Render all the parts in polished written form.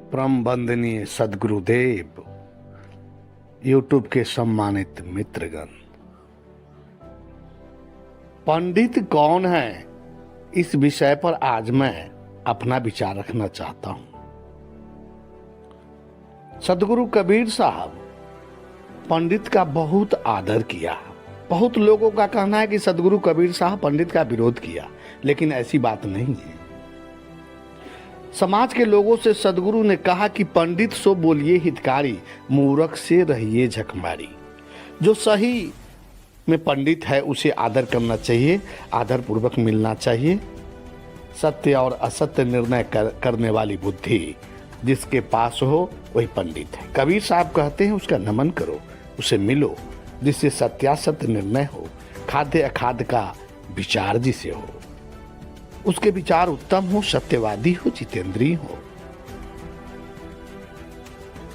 परम वंदनीय सद्गुरुदेव, यूट्यूब के सम्मानित मित्रगण, पंडित कौन है, इस विषय पर आज मैं अपना विचार रखना चाहता हूं। सदगुरु कबीर साहब पंडित का बहुत आदर किया। बहुत लोगों का कहना है कि सदगुरु कबीर साहब पंडित का विरोध किया, लेकिन ऐसी बात नहीं है। समाज के लोगों से सदगुरु ने कहा कि पंडित सो बोलिए हितकारी, मूर्ख से रहिए झकमारी। जो सही में पंडित है उसे आदर करना चाहिए, आदर पूर्वक मिलना चाहिए। सत्य और असत्य निर्णय करने वाली बुद्धि जिसके पास हो वही पंडित है। कबीर साहब कहते हैं उसका नमन करो, उसे मिलो, जिससे सत्यासत्य निर्णय हो, खाद्य अखाद्य का विचार जिसे हो, उसके विचार उत्तम हो, सत्यवादी हो, जितेंद्रीय हो।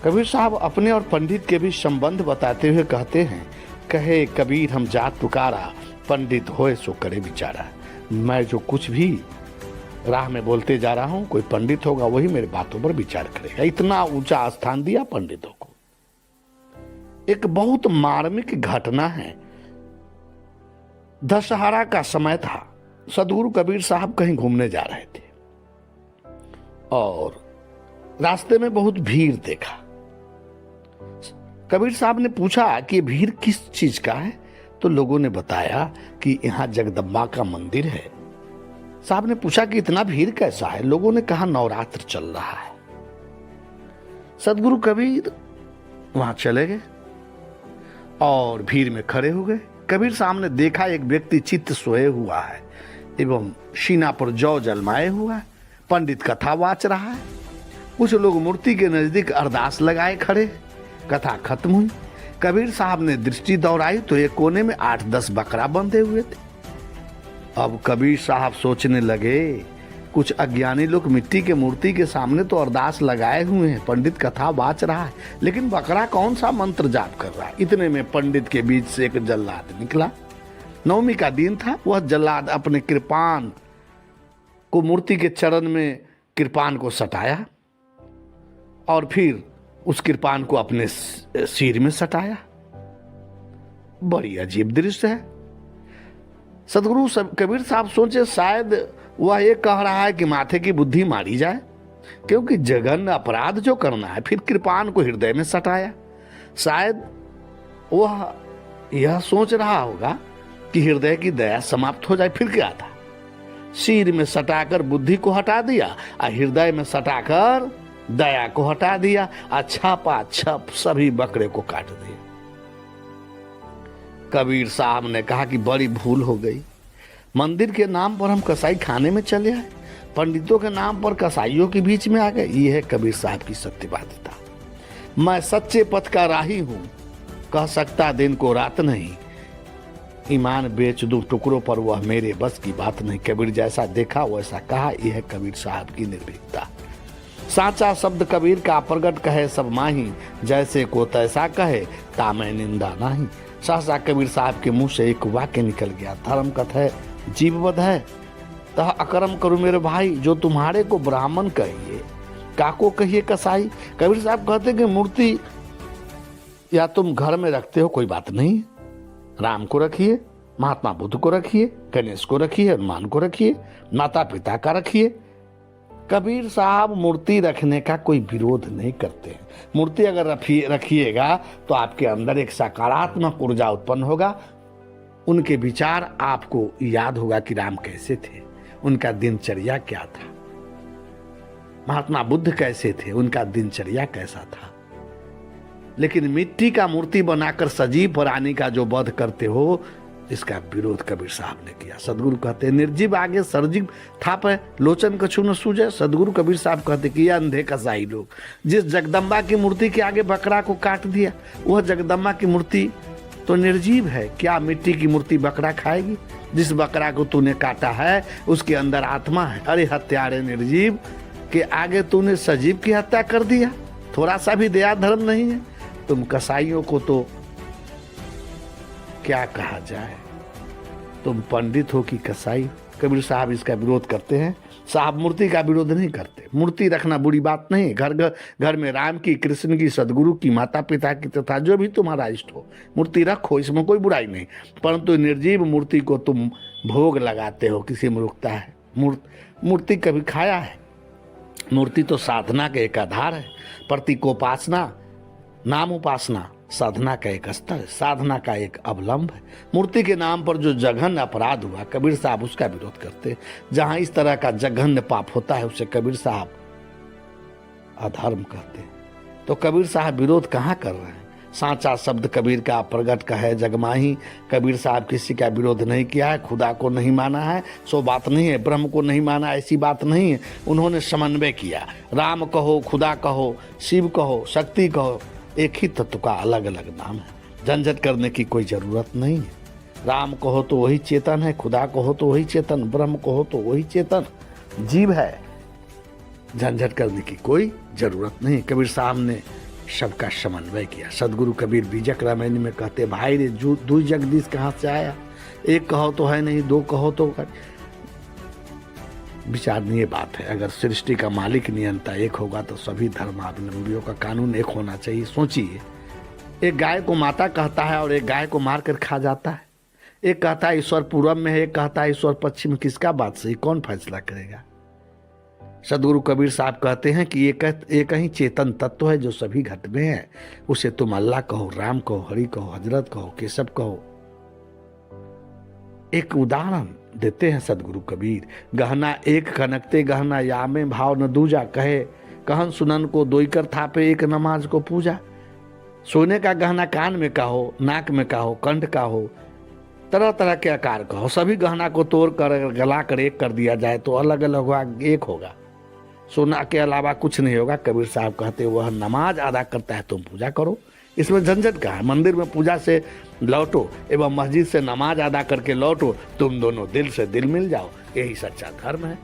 कबीर साहब अपने और पंडित के बीच संबंध बताते हुए कहते हैं, कहे कबीर हम जात पुकारा, पंडित होए सो करे विचारा। मैं जो कुछ भी राह में बोलते जा रहा हूं, कोई पंडित होगा वही मेरे बातों पर विचार करेगा। इतना ऊंचा स्थान दिया पंडितों को। एक बहुत मार्मिक घटना है। दशहरा का समय था। सदगुरु कबीर साहब कहीं घूमने जा रहे थे और रास्ते में बहुत भीड़ देखा। कबीर साहब ने पूछा कि भीड़ किस चीज का है, तो लोगों ने बताया कि यहां जगदम्बा का मंदिर है। साहब ने पूछा कि इतना भीड़ कैसा है, लोगों ने कहा नवरात्र चल रहा है। सदगुरु कबीर वहां चले गए और भीड़ में खड़े हो गए। कबीर साहब ने देखा एक व्यक्ति चित्त सोए हुआ है एवं सीना पर जौ जलमाए हुआ है, पंडित कथा वाच रहा है। कुछ लोग मूर्ति के नजदीक अरदास लगाए खड़े। कथा खत्म हुई। कबीर साहब ने दृष्टि दौड़ाई तो एक कोने में 8-10 बकरा बंधे हुए थे। अब कबीर साहब सोचने लगे, कुछ अज्ञानी लोग मिट्टी के मूर्ति के सामने तो अरदास लगाए हुए हैं, पंडित कथा वाच रहा है, लेकिन बकरा कौन सा मंत्र जाप कर रहा है। इतने में पंडित के बीच से एक जल्लाद निकला। नवमी का दिन था। वह जल्लाद अपने कृपान को मूर्ति के चरण में कृपान को सटाया और फिर उस कृपान को अपने सिर में सटाया। बड़ी अजीब दृश्य है। सदगुरु कबीर साहब सोचे शायद वह ये कह रहा है कि माथे की बुद्धि मारी जाए, क्योंकि जघन्य अपराध जो करना है, फिर कृपान को हृदय में सटाया। शायद वह यह सोच रहा होगा कि हृदय की दया समाप्त हो जाए। फिर क्या था, सिर में सटाकर बुद्धि को हटा दिया और हृदय में सटाकर दया को हटा दिया। छापा छप सभी बकरे को काट दिया। कबीर साहब ने कहा कि बड़ी भूल हो गई। मंदिर के नाम पर हम कसाई खाने में चले आए, पंडितों के नाम पर कसाईयों के बीच में आ गए। ये है कबीर साहब की सत्यवादिता। मैं सच्चे पथ का राही हूं, कह सकता दिन को रात नहीं, ईमान बेच दूं टुकड़ों पर, वह मेरे बस की बात नहीं। कबीर जैसा देखा वैसा कहा। यह है कबीर साहब की निर्भीकता। साचा शब्द कबीर का प्रगट कहे सब माही, जैसे को तैसा कहे तामै निंदा नहीं। सहसा कबीर साहब के मुंह से एक वाक्य निकल गया, धर्म कथ है जीववध है, तह अकर्म करो मेरे भाई। जो तुम्हारे को ब्राह्मण कहिए, काको कहिए कसाई। कबीर साहब कहते कि मूर्ति या तुम घर में रखते हो कोई बात नहीं, राम को रखिए, महात्मा बुद्ध को रखिए, गणेश को रखिए, हनुमान को रखिए, माता पिता का रखिए। कबीर साहब मूर्ति रखने का कोई विरोध नहीं करते हैं। मूर्ति अगर रखिएगा तो आपके अंदर एक सकारात्मक ऊर्जा उत्पन्न होगा। उनके विचार आपको याद होगा कि राम कैसे थे, उनका दिनचर्या क्या था, महात्मा बुद्ध कैसे थे, उनका दिनचर्या कैसा था। लेकिन मिट्टी का मूर्ति बनाकर सजीव प्राणी का जो वध करते हो, इसका विरोध कबीर साहब ने किया। सदगुरु कहते निर्जीव आगे सरजीव थापे, लोचन कछु न सूझे। सदगुरु कबीर साहब कहते कि ये अंधे कसाई लोग, जिस जगदम्बा की मूर्ति के आगे बकरा को काट दिया, वह जगदम्बा की मूर्ति तो निर्जीव है। क्या मिट्टी की मूर्ति बकरा खाएगी? जिस बकरा को तूने काटा है उसके अंदर आत्मा है। अरे हत्यारे निर्जीव के आगे तूने सजीव की हत्या कर दिया। थोड़ा सा भी दया धर्म नहीं है। तुम कसाईयों को तो क्या कहा जाए, तुम पंडित हो कि कसाई। कबीर साहब इसका विरोध करते हैं साहब मूर्ति का विरोध नहीं करते। मूर्ति रखना बुरी बात नहीं है। घर में राम की, कृष्ण की, सदगुरु की, माता पिता की तथा जो भी तुम्हारा इष्ट हो मूर्ति रखो, इसमें कोई बुराई नहीं। परंतु निर्जीव मूर्ति को तुम भोग लगाते हो, किसी में रुकता है। मूर्ति कभी खाया है? मूर्ति तो साधना का एक आधार है। प्रतीकोपासना, नाम उपासना साधना का एक स्तर है, साधना का एक अवलंब है। मूर्ति के नाम पर जो जघन्य अपराध हुआ, कबीर साहब उसका विरोध करते। जहां इस तरह का जघन्य पाप होता है उसे कबीर साहब अधर्म कहते। तो कबीर साहब विरोध कहाँ कर रहे हैं? सांचा शब्द कबीर का प्रगट का है जगमाही। कबीर साहब किसी का विरोध नहीं किया है, खुदा को नहीं माना है, सो बात नहीं है। ब्रह्म को नहीं माना, ऐसी बात नहीं है। उन्होंने समन्वय किया। राम कहो, खुदा कहो, शिव कहो, शक्ति कहो, एक ही तत्व का अलग अलग नाम है। झंझट करने की कोई जरूरत नहीं है। राम कहो तो वही चेतन है, खुदा कहो तो वही चेतन, ब्रह्म कहो तो वही चेतन, जीव है। झंझट करने की कोई जरूरत नहीं। कबीर साहब ने सबका समन्वय किया। सदगुरु कबीर बीजक रामायण में कहते, भाई रे दू जगदीश कहाँ से आया? एक कहो तो है नहीं, दो कहो तो विचारणीय बात है। अगर सृष्टि का मालिक नियंता एक होगा तो सभी धर्मावलंबियों का कानून एक होना चाहिए। सोचिए, एक गाय को माता कहता है और एक गाय को मार कर खा जाता है। एक कहता है ईश्वर पूरब में है, एक कहता है ईश्वर पश्चिम में। किसका बात सही? कौन फैसला करेगा? सदगुरु कबीर साहब कहते हैं कि एक ही चेतन तत्व है जो सभी घट में है। उसे तुम अल्लाह कहो, राम कहो, हरि कहो, हजरत कहो, केशव कहो। एक उदाहरण देते हैं सदगुरु कबीर। गहना एक खनकते गहना यामे भाव न दूजा, कहे कहन सुनन को दोईकर थापे एक नमाज को पूजा। सोने का गहना कान में का हो, नाक में का हो, कंठ का हो, तरह तरह के आकार का हो, सभी गहना को तोड़ कर गला कर एक कर दिया जाए तो अलग अलग होगा, एक होगा। सोना के अलावा कुछ नहीं होगा। कबीर साहब कहते वह नमाज अदा करता है, तुम पूजा करो। इसमें झंझट का है? मंदिर में पूजा से लौटो एवं मस्जिद से नमाज अदा करके लौटो, तुम दोनों दिल से दिल मिल जाओ, यही सच्चा धर्म है।